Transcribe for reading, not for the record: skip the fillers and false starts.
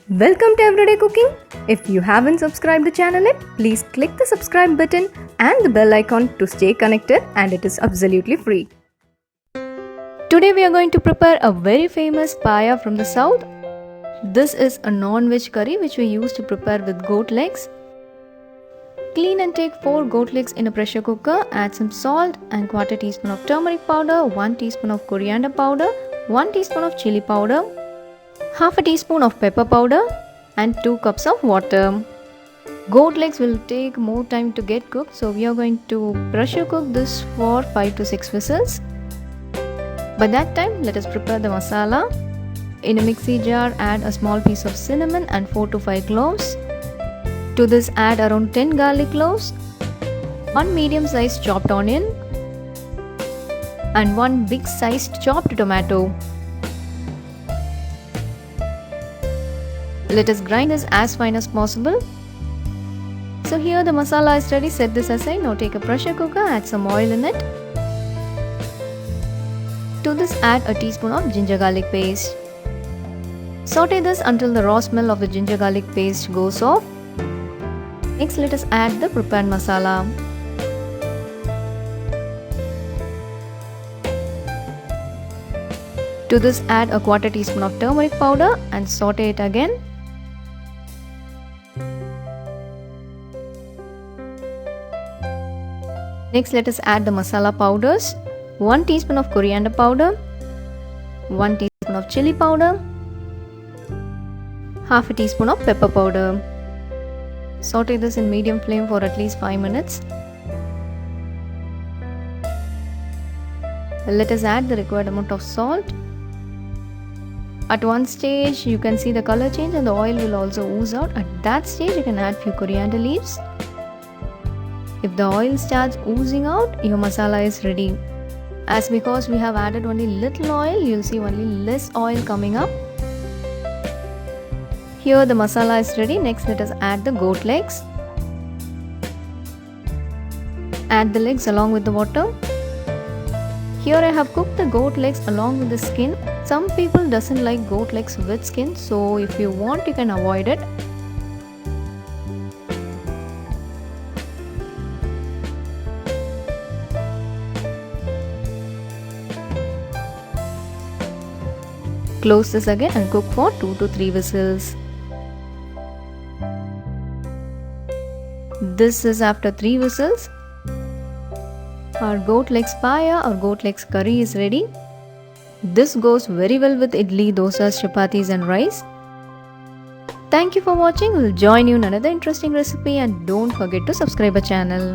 Welcome to Everyday Cooking. If you haven't subscribed the channel yet, please click the subscribe button and the bell icon to stay connected, and it is absolutely free. Today we are going to prepare a very famous paaya from the south. This is a non-veg curry which we use to prepare with goat legs. Clean and take 4 goat legs in a pressure cooker. Add some salt and 1/4 teaspoon of turmeric powder, 1 teaspoon of coriander powder, 1 teaspoon of chilli powder, half a teaspoon of pepper powder and 2 cups of water. Goat legs will take more time to get cooked, so we are going to pressure cook this for 5 to 6 whistles. By that time, let us prepare the masala. In a mixie jar, add a small piece of cinnamon and 4 to 5 cloves. To this, add around 10 garlic cloves, 1 medium-sized chopped onion and 1 big-sized chopped tomato. Let us grind this as fine as possible. So here the masala is ready. Set this aside. Now take a pressure cooker, add some oil in it. To this, add a teaspoon of ginger garlic paste. Saute this until the raw smell of the ginger garlic paste goes off. Next, let us add the prepared masala. To this, add a 1/4 teaspoon of turmeric powder and saute it again. Next, let us add the masala powders. 1 teaspoon of coriander powder, 1 teaspoon of chilli powder, half a teaspoon of pepper powder. Saute this in medium flame for at least 5 minutes. Let us add the required amount of salt. At one stage, you can see the color change and the oil will also ooze out. At that stage, you can add few coriander leaves. If the oil starts oozing out, your masala is ready. As because we have added only little oil, you will see only less oil coming up. Here the masala is ready. Next, let us add the goat legs. Add the legs along with the water. Here I have cooked the goat legs along with the skin. Some people doesn't like goat legs with skin, so if you want, you can avoid it. Close this again and cook for 2 to 3 whistles. This is after 3 whistles. Our goat legs paaya or goat legs curry is ready. This goes very well with idli, dosas, chapatis and rice. Thank you for watching. We'll join you in another interesting recipe, and don't forget to subscribe our channel.